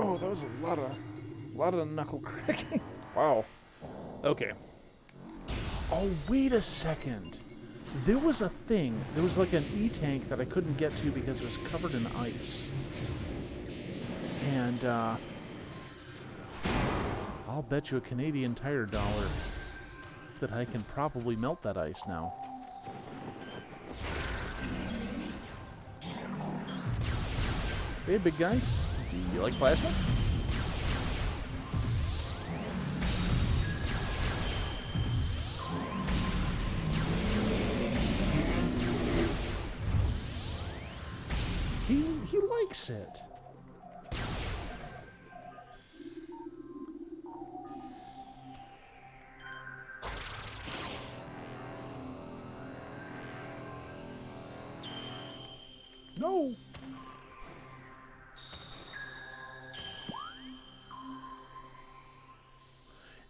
Oh, that was a lot of knuckle cracking. Wow. Okay. Oh, wait a second. There was a thing. There was like an E-tank that I couldn't get to because it was covered in ice. And, I'll bet you a Canadian Tire dollar that I can probably melt that ice now. Hey, big guy. Do you like plasma? He likes it. No.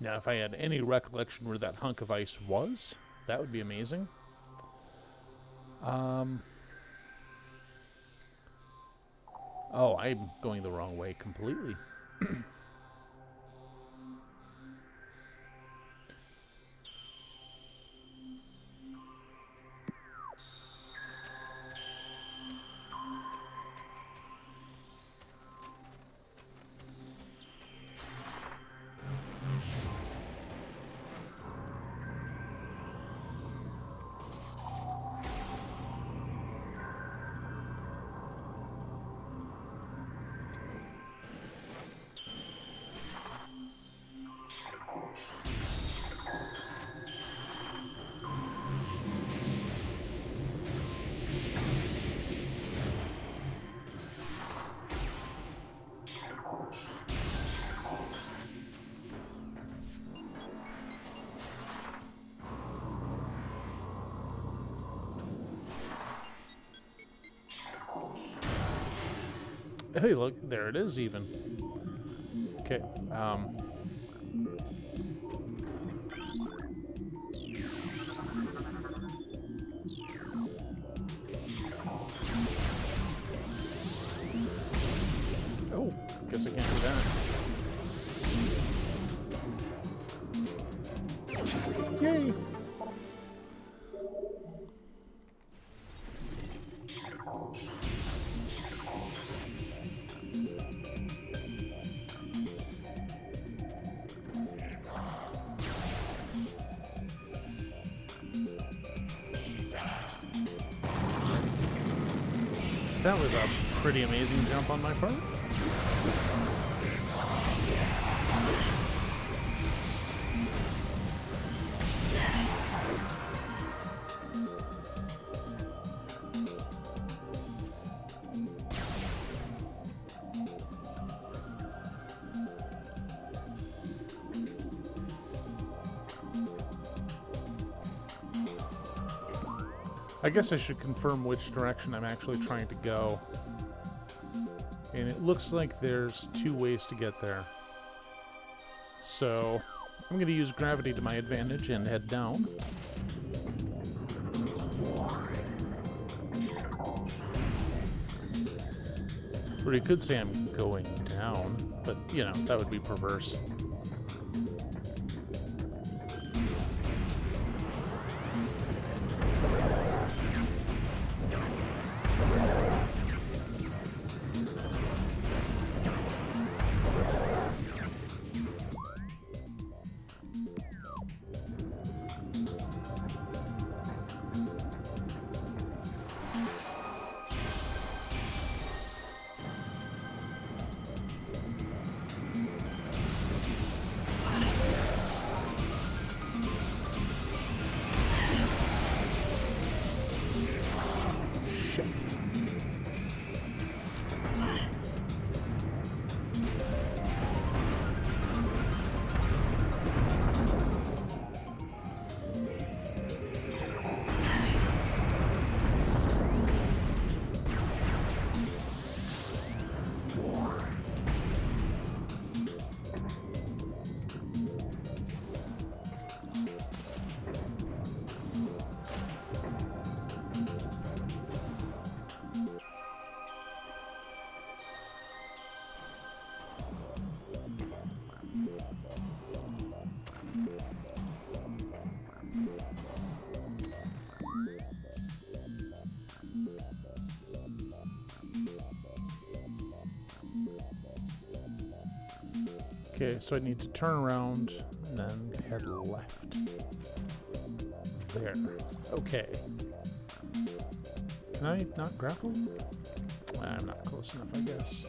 Now, if I had any recollection where that hunk of ice was, that would be amazing. Oh, I'm going the wrong way completely. Hey, look, there it is even. Okay, oh, guess I can't do that. Yay! That was a pretty amazing jump on my part. I guess I should confirm which direction I'm actually trying to go. And it looks like there's two ways to get there. So, I'm going to use gravity to my advantage and head down. Or you could say I'm going down, but, you know, that would be perverse. Okay, so I need to turn around and then head left. There. Okay. Can I not grapple? I'm not close enough, I guess.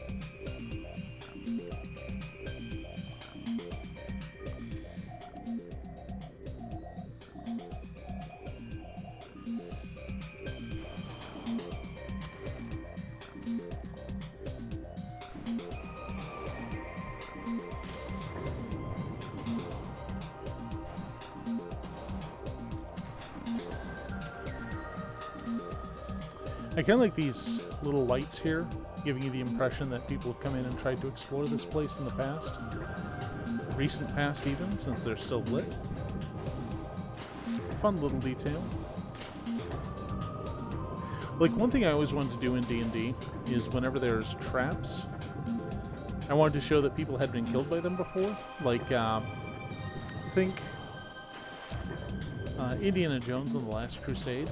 I kind of like these little lights here, giving you the impression that people have come in and tried to explore this place in the past. Recent past even, since they're still lit. Fun little detail. Like, one thing I always wanted to do in D&D is whenever there's traps, I wanted to show that people had been killed by them before. Like, think Indiana Jones and the Last Crusade.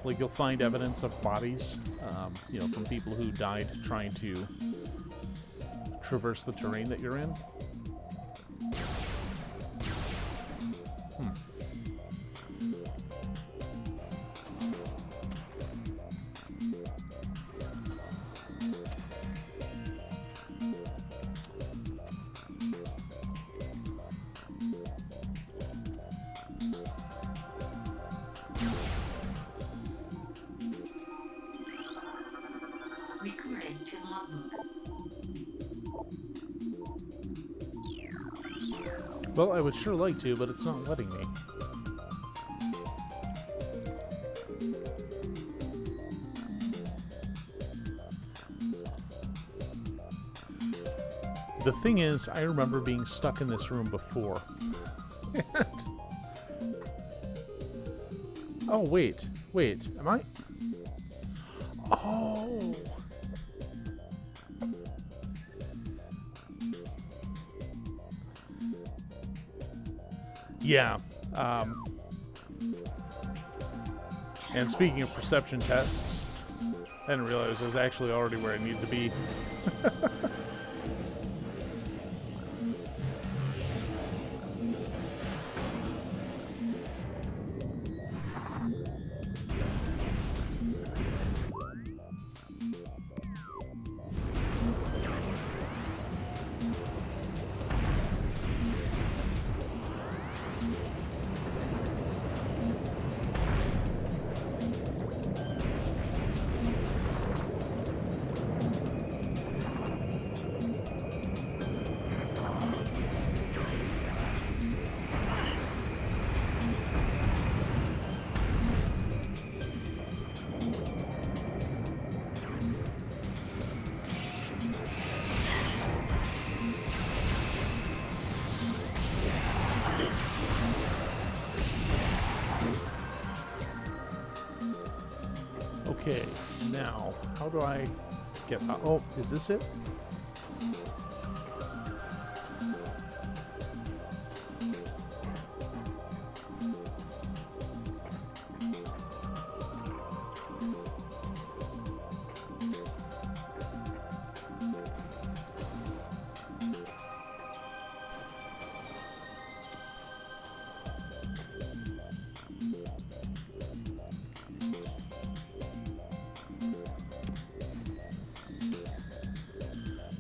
Like, you'll find evidence of bodies, you know, from people who died trying to traverse the terrain that you're in. Recording to logbook. Well, I would sure like to, but it's not letting me. The thing is, I remember being stuck in this room before. Oh, wait, am I? Oh! Yeah. And speaking of perception tests, I didn't realize I was actually already where I needed to be. Okay, now, how do I get... oh, is this it?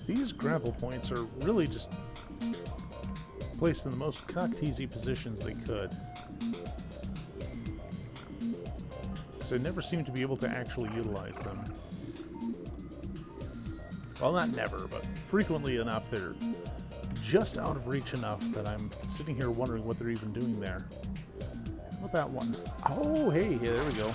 These grapple points are really just placed in the most cock-teasy positions they could. Because I never seem to be able to actually utilize them. Well, not never, but frequently enough they're just out of reach enough that I'm sitting here wondering what they're even doing there. What about that one? Oh, hey, there we go.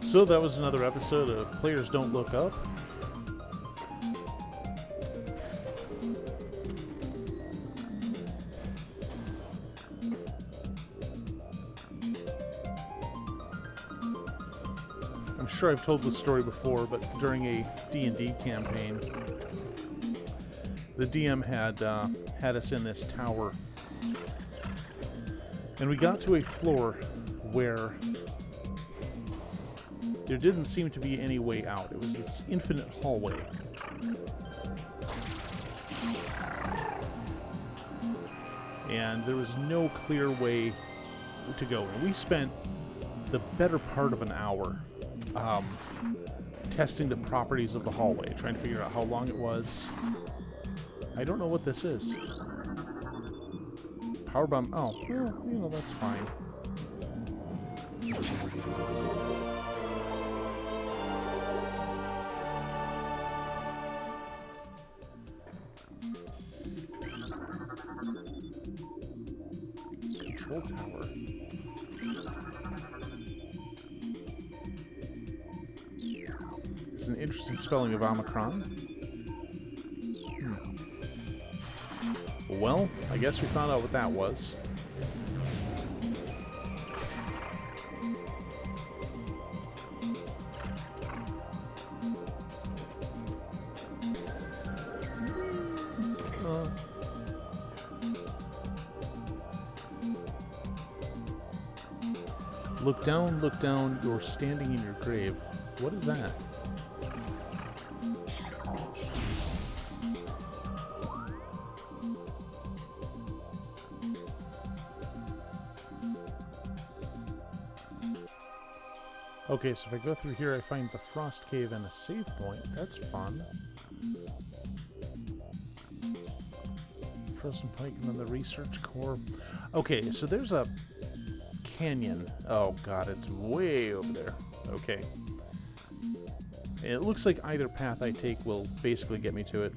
So that was another episode of Players Don't Look Up. I'm sure I've told this story before, but during a D&D campaign, the DM had us in this tower, And we got to a floor where there didn't seem to be any way out. It was this infinite hallway. And there was no clear way to go. And we spent the better part of an hour testing the properties of the hallway, trying to figure out how long it was. I don't know what this is. Power bomb. Oh, well, you know, that's fine. Control tower. It's an interesting spelling of Omicron. Well, I guess we found out what that was. Look down, you're standing in your grave. What is that? Okay, so if I go through here, I find the Frost Cave and a save point. That's fun. Frozen Pike and then the Research Core. Okay, so there's a canyon. Oh god, it's way over there. Okay. And it looks like either path I take will basically get me to it.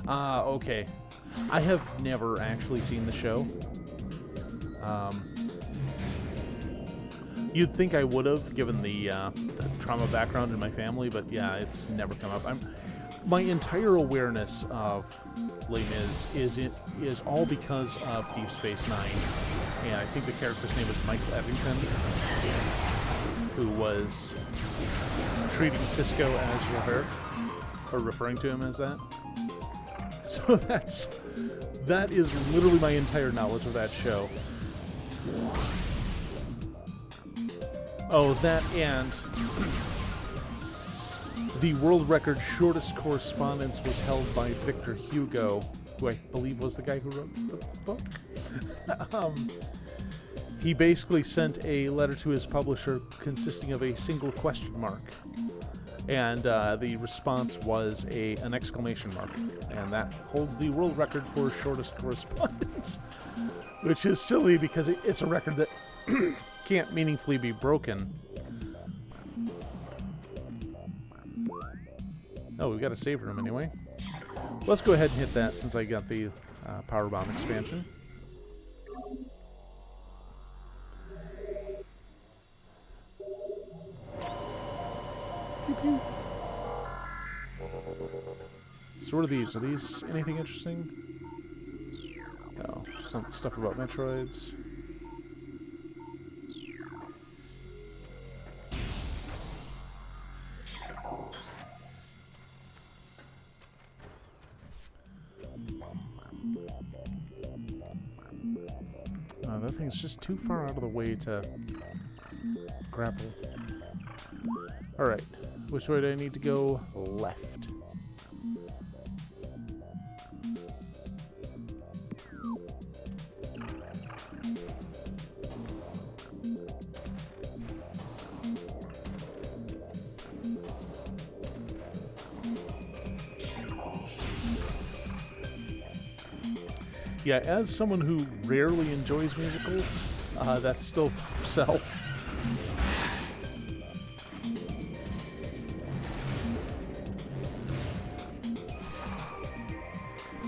Okay. I have never actually seen the show. You'd think I would have, given the trauma background in my family, but yeah, it's never come up. My entire awareness of Les Mis is all because of Deep Space Nine, and I think the character's name is Michael Evington, who was treating Cisco as Robert, or referring to him as that. So that is literally my entire knowledge of that show. Oh, that and the world record shortest correspondence was held by Victor Hugo, who I believe was the guy who wrote the book. He basically sent a letter to his publisher consisting of a single question mark. And the response was an exclamation mark. And that holds the world record for shortest correspondence. Which is silly because it's a record that can't meaningfully be broken. Oh, we've got a save room anyway. Let's go ahead and hit that since I got the power bomb expansion. Pew pew. So what are these? Are these anything interesting? Oh, some stuff about Metroids. That thing's just too far out of the way to grapple. Alright, which way do I need to go? Left. Yeah, as someone who rarely enjoys musicals, that's still tough sell.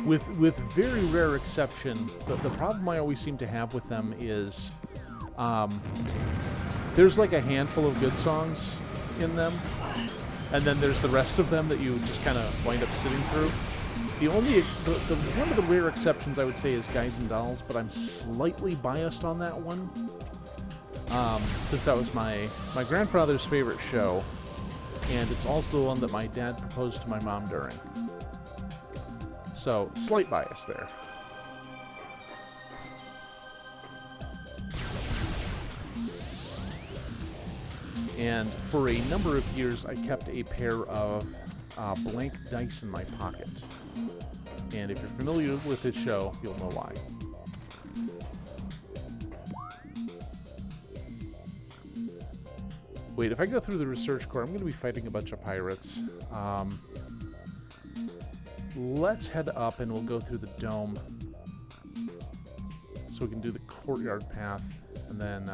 With very rare exception, the problem I always seem to have with them is there's like a handful of good songs in them, and then there's the rest of them that you just kind of wind up sitting through. One of the rare exceptions I would say is Guys and Dolls, but I'm slightly biased on that one, since that was my grandfather's favorite show, and it's also the one that my dad proposed to my mom during. So, slight bias there. And for a number of years, I kept a pair of blank dice in my pocket. And if you're familiar with this show, you'll know why. Wait, if I go through the research core, I'm going to be fighting a bunch of pirates. Let's head up and we'll go through the dome. So we can do the courtyard path. And then,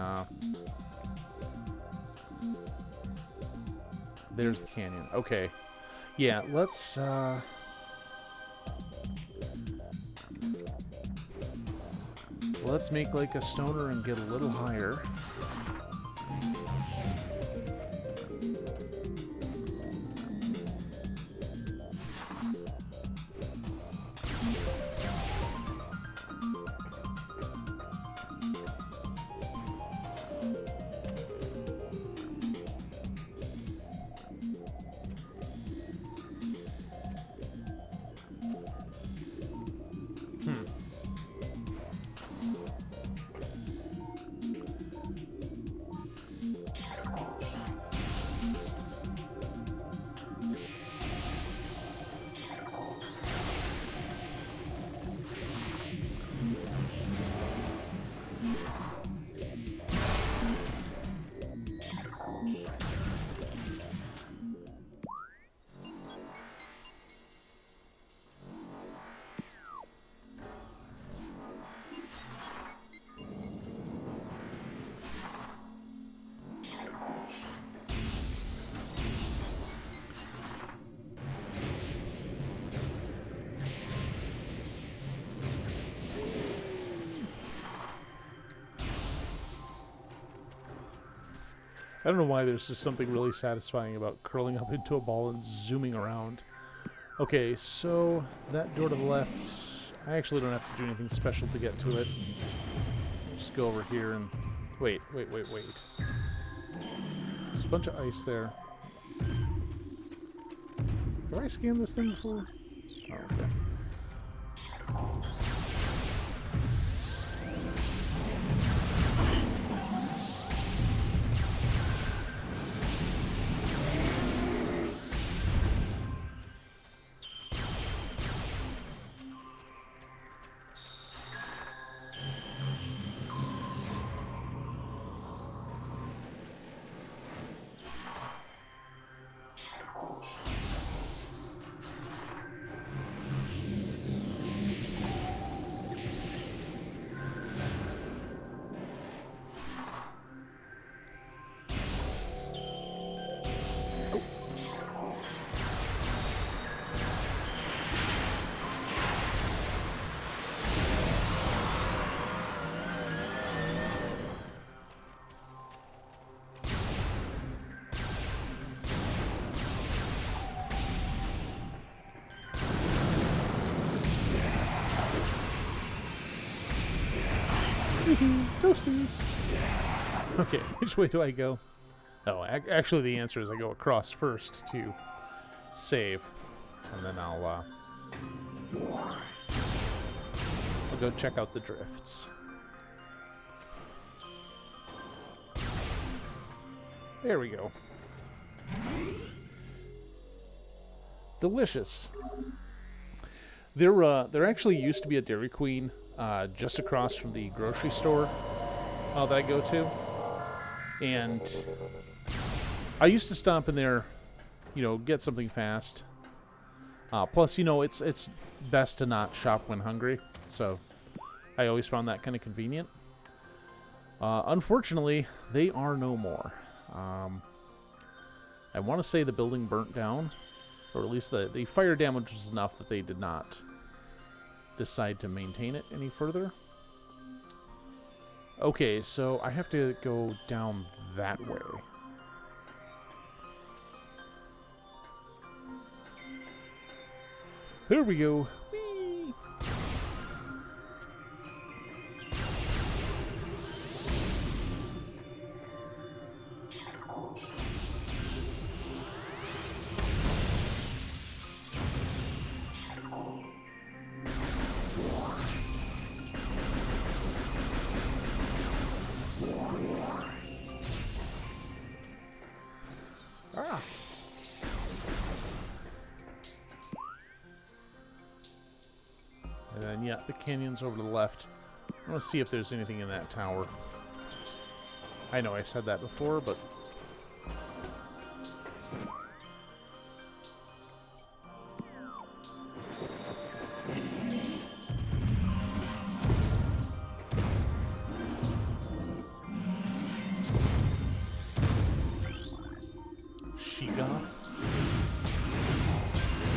there's the canyon. Okay. Yeah, let's make like a stoner and get a little higher. I don't know why there's just something really satisfying about curling up into a ball and zooming around. Okay, so that door to the left, I actually don't have to do anything special to get to it. Just go over here and... Wait. There's a bunch of ice there. Have I scanned this thing before? Oh, okay. Toasty. Okay, which way do I go? Oh, actually the answer is I go across first to save, and then I'll go check out the drifts. There we go. Delicious. There actually used to be a Dairy Queen just across from the grocery store that I go to, and I used to stop in there, you know, get something fast. Plus, you know, it's best to not shop when hungry, so I always found that kind of convenient. Unfortunately, they are no more. I want to say the building burnt down, or at least the fire damage was enough that they did not decide to maintain it any further. Okay, so I have to go down that way. There we go. Whee! And then, yeah, the canyon's over to the left. I want to see if there's anything in that tower. I know I said that before, but...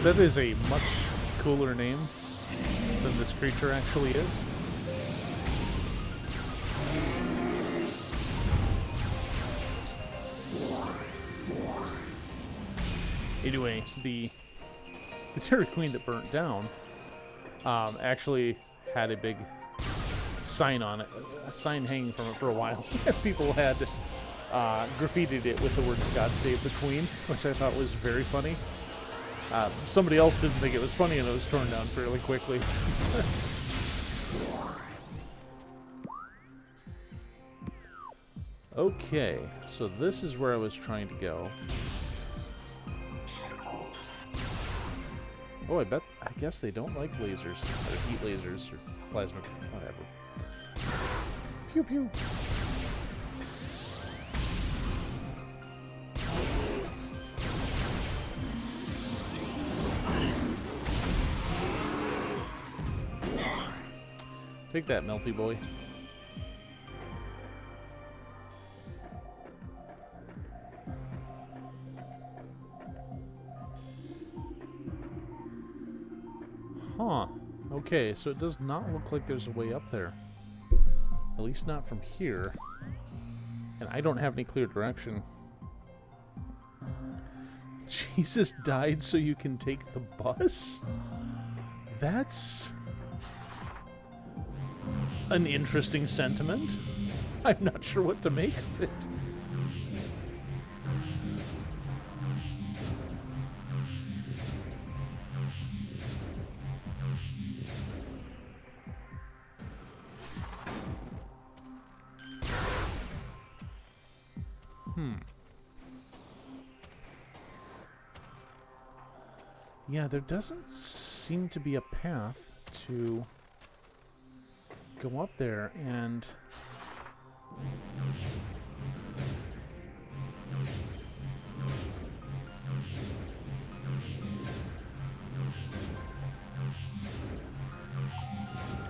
That is a much cooler name than this creature actually is. Anyway, the Dairy Queen that burnt down actually had a big sign on it, a sign hanging from it for a while. People had graffitied it with the words "God Save the Queen," which I thought was very funny. Somebody else didn't think it was funny, and it was torn down fairly quickly. Okay, so this is where I was trying to go. Oh, I guess they don't like lasers, or heat lasers, or plasma, whatever. Pew pew. Take that, Melty Boy. Huh. Okay, so it does not look like there's a way up there. At least not from here. And I don't have any clear direction. Jesus died so you can take the bus? That's an interesting sentiment. I'm not sure what to make of it. Yeah, there doesn't seem to be a path to go up there, and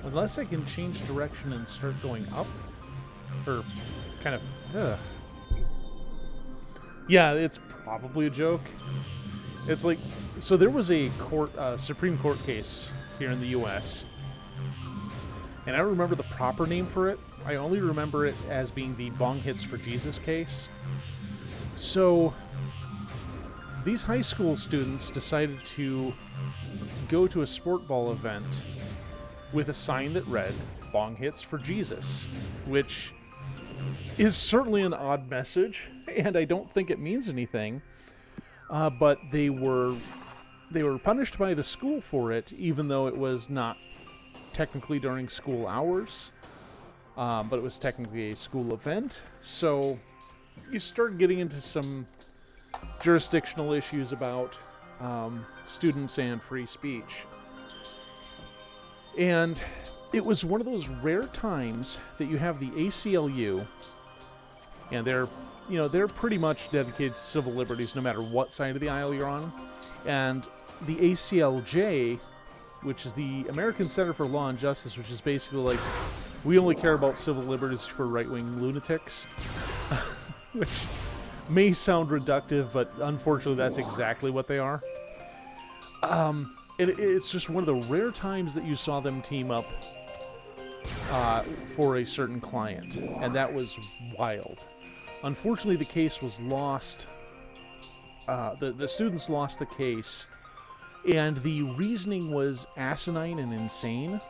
unless I can change direction and start going up, or kind of, yeah, it's probably a joke. It's like, so there was a Supreme Court case here in the U.S., and I don't remember the proper name for it. I only remember it as being the Bong Hits for Jesus case. So these high school students decided to go to a sport ball event with a sign that read Bong Hits for Jesus, which is certainly an odd message, and I don't think it means anything. But they were punished by the school for it, even though it was not technically during school hours, but it was technically a school event. So you start getting into some jurisdictional issues about students and free speech. And it was one of those rare times that you have the ACLU, and they're pretty much dedicated to civil liberties no matter what side of the aisle you're on. And the ACLJ, which is the American Center for Law and Justice, which is basically like, we only care about civil liberties for right-wing lunatics, which may sound reductive, but unfortunately that's exactly what they are. It's just one of the rare times that you saw them team up for a certain client, and that was wild. Unfortunately, the case was lost. The students lost the case, and the reasoning was asinine and insane.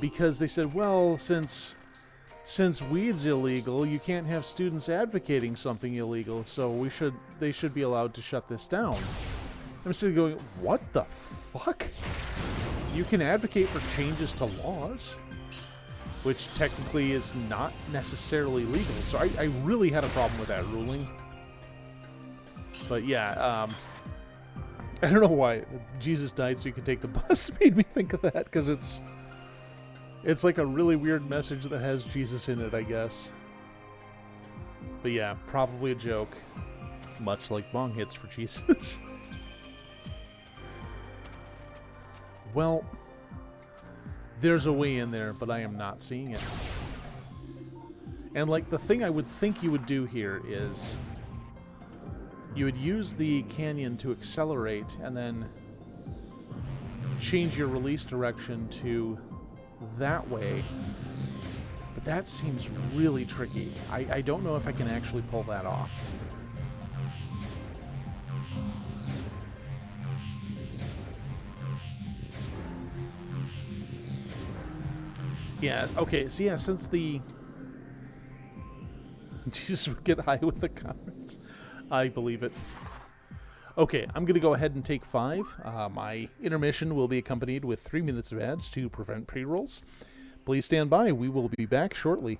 Because they said, well, since weed's illegal, you can't have students advocating something illegal, so they should be allowed to shut this down. I'm sitting going, what the fuck? You can advocate for changes to laws, which technically is not necessarily legal. So I really had a problem with that ruling. But yeah, I don't know why Jesus died so you could take the bus made me think of that, because it's like a really weird message that has Jesus in it, I guess. But yeah, probably a joke, much like bong hits for Jesus. Well, there's a way in there, but I am not seeing it. And like the thing I would think you would do here is you would use the canyon to accelerate and then change your release direction to that way. But that seems really tricky. I don't know if I can actually pull that off. Yeah, okay, so yeah, since the... Jesus would get high with the comments. I believe it. Okay, I'm going to go ahead and take 5. My intermission will be accompanied with 3 minutes of ads to prevent pre-rolls. Please stand by. We will be back shortly.